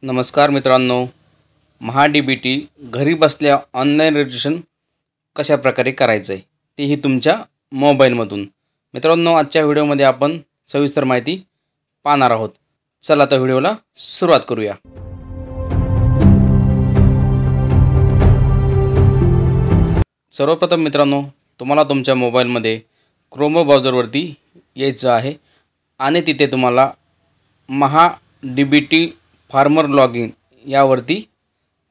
नमस्कार मित्रांनो, महा-डी-बी-टी घरी बसल्या ऑनलाईन रजिस्ट्रेशन कशा प्रकारे करायचं आहे तेही तुमच्या मोबाईलमधून। मित्रांनो, आजच्या व्हिडिओमध्ये आपण सविस्तर माहिती पाहणार आहोत। चला तर व्हिडिओला सुरुवात करूया। सर्वप्रथम मित्रांनो, तुम्हाला तुमच्या मोबाईलमध्ये क्रोम ब्राउझरवरती यायचं आहे आणि तिथे तुम्हाला महा-डी-बी-टी फार्मर लॉगिन यावरती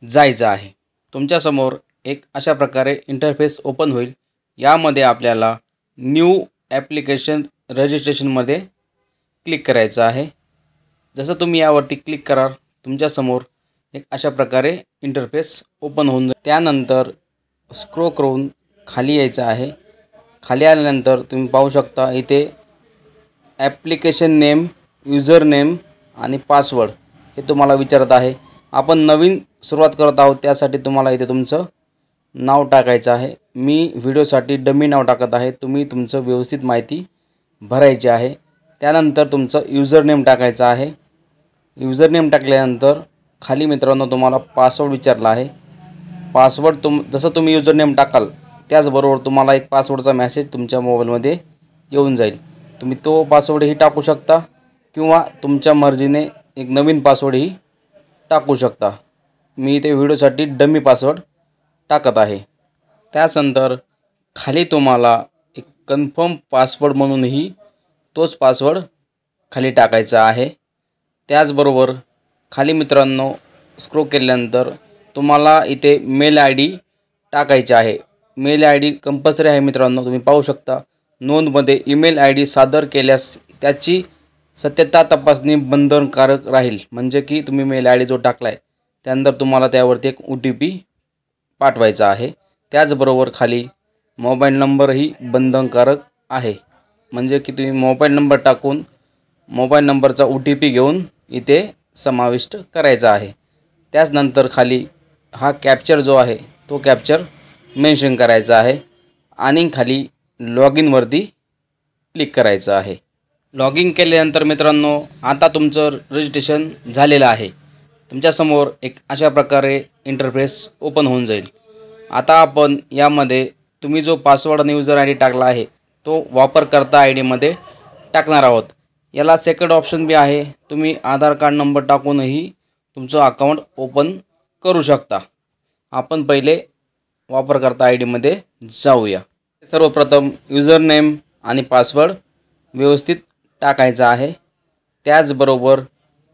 जायचं आहे। तुमच्या समोर एक अशा प्रकारे इंटरफेस ओपन होईल। यामध्ये आपल्याला न्यू ॲप्लिकेशन रजिस्ट्रेशनमध्ये क्लिक करायचं आहे। जसं तुम्ही यावरती क्लिक कराल, तुमच्या समोर एक अशा प्रकारे इंटरफेस ओपन होऊन जाईल। त्यानंतर स्क्रोल करून खाली यायचं आहे। खाली आल्यानंतर तुम्ही पाहू शकता इथे ॲप्लिकेशन नेम, यूजर नेम आणि पासवर्ड हे तुम्हाला विचारत आहे। आपण नवीन सुरुवात करत आहोत, त्यासाठी तुम्हाला इथे तुमचं नाव टाकायचं आहे। मी व्हिडिओसाठी डमी नाव टाकत आहे, तुम्ही तुमचं व्यवस्थित माहिती भरायची आहे। त्यानंतर तुमचं यूजर नेम टाकायचं आहे। यूजर नेम टाकल्यानंतर खाली मित्रांनो तुम्हाला पासवर्ड विचारला आहे। पासवर्ड जसं तुम्ही यूजर नेम टाकाल त्याचबरोबर तुम्हाला एक पासवर्डचा मेसेज तुमच्या मोबाईलमध्ये येऊन जाईल। तुम्ही तो पासवर्डही टाकू शकता किंवा तुमच्या मर्जीने एक नवीन पासवर्डही टाकू शकता। मी इथे व्हिडिओसाठी डमी पासवर्ड टाकत आहे। त्यानंतर खाली तुम्हाला एक कन्फर्म पासवर्ड म्हणूनही तोच पासवर्ड खाली टाकायचा आहे। त्याचबरोबर खाली मित्रांनो स्क्रोल केल्यानंतर तुम्हाला इथे मेल आय-डी टाकायची आहे। मेल आय-डी कंपल्सरी आहे मित्रांनो, तुम्ही पाहू शकता। नोंदमध्ये ईमेल आय-डी सादर केल्यास त्याची सत्यता तपासणी बंधनकारक राहील। म्हणजे की तुम्ही मेल आय-डी जो टाकलाय त्यानंतर तुम्हाला त्यावरती एक OTP पाठवायचा आहे। त्याचबरोबर खाली मोबाईल नंबरही बंधनकारक आहे। म्हणजे की तुम्ही मोबाईल नंबर टाकून मोबाईल नंबरचा OTP घेऊन इथे समाविष्ट करायचा आहे। त्यानंतर खाली हा कॅप्चर जो आहे तो कॅप्चर मेन्शन करायचा आहे आणि खाली लॉगिनवरती क्लिक करायचं आहे। लॉगिन केल्यानंतर मित्रांनो आता तुमचं रजिस्ट्रेशन झालेलं आहे। तुमच्यासमोर एक अशा प्रकारे इंटरफेस ओपन होऊन जाईल। आता आपण यामध्ये तुम्ही जो पासवर्ड आणि यूजर आय-डी टाकला आहे तो वापरकर्ता आय-डीमध्ये टाकणार आहोत। याला सेकंड ऑप्शन बी आहे, तुम्ही आधार कार्ड नंबर टाकूनही तुमचं अकाउंट ओपन करू शकता। आपण पहिले वापरकर्ता आय-डीमध्ये जाऊया। सर्वप्रथम यूजर नेम आणि पासवर्ड व्यवस्थित टाकायचा आहे। त्याचबरोबर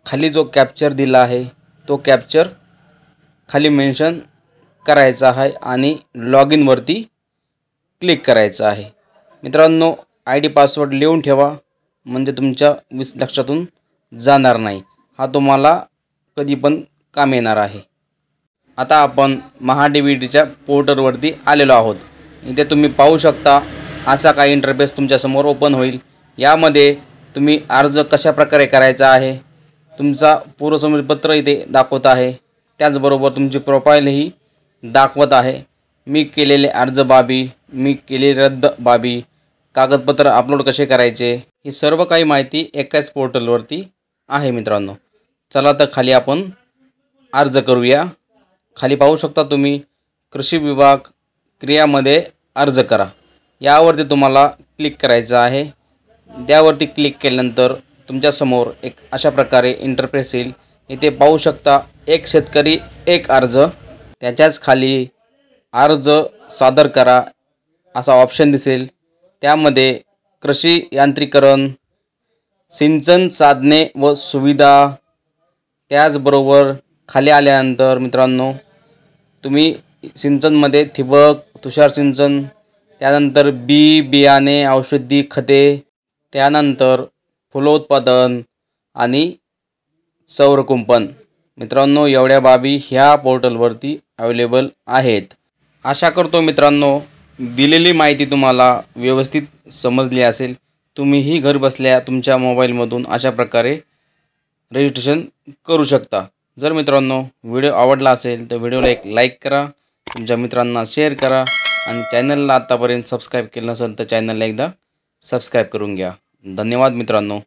खाली जो कॅप्चर दिला आहे तो कॅप्चर खाली मेन्शन करायचा आहे आणि लॉगिनवरती क्लिक करायचं आहे। मित्रांनो, आय-डी पासवर्ड लिहून ठेवा, म्हणजे तुमच्या लक्षातून जाणार नाही। हा तुम्हाला कधी पण काम येणार आहे। आता आपण महा-डी-बी-टीच्या पोर्टलवरती आलेलो आहोत। इथे तुम्ही पाहू शकता असा काही इंटरफेस तुमच्यासमोर ओपन होईल। यामध्ये तुम्ही अर्ज कशा प्रकारे करायचा आहे, तुमचा पूर्वसमजपत्र इथे दाखवत आहे। त्याचबरोबर तुमची प्रोफाईलही दाखवत आहे। मी केलेले अर्ज बाबी, मी केलेले रद्द बाबी, कागदपत्र अपलोड कसे करायचे, ही सर्व काही माहिती एकाच पोर्टलवरती आहे मित्रांनो। चला तर खाली आपण अर्ज करूया। खाली पाहू शकता तुम्ही कृषी विभाग क्रियामध्ये अर्ज करा, यावरती तुम्हाला क्लिक करायचं आहे। त्यावरती क्लिक केल्यानंतर तुमच्यासमोर एक अशा प्रकारे इंटरफेस येईल। इथे पाहू शकता एक शेतकरी एक अर्ज, त्याच्याच खाली अर्ज सादर करा असा ऑप्शन दिसेल। त्यामध्ये कृषी यांत्रिकरण, सिंचन साधने व सुविधा, त्याचबरोबर खाली आल्यानंतर मित्रांनो तुम्ही सिंचनमध्ये ठिबक, तुषार सिंचन, त्यानंतर बियाणे, औषधी खते, त्यानंतर फलोत्पादन आणि सौरकुंपण। मित्रांनो, एवढ्या बाबी ह्या पोर्टलवरती अवेलेबल आहेत। आशा करतो मित्रांनो दिलेली माहिती तुम्हाला व्यवस्थित समजली असेल। तुम्हीही घर बसल्या तुमच्या मोबाईलमधून अशा प्रकारे रजिस्ट्रेशन करू शकता। जर मित्रांनो व्हिडिओ आवडला असेल तर व्हिडिओला एक लाईक करा, तुमच्या मित्रांना शेअर करा आणि चॅनलला आतापर्यंत सबस्क्राईब केलं नसेल तर चॅनलला एकदा सबस्क्राईब करून घ्या। धन्यवाद मित्रांनो।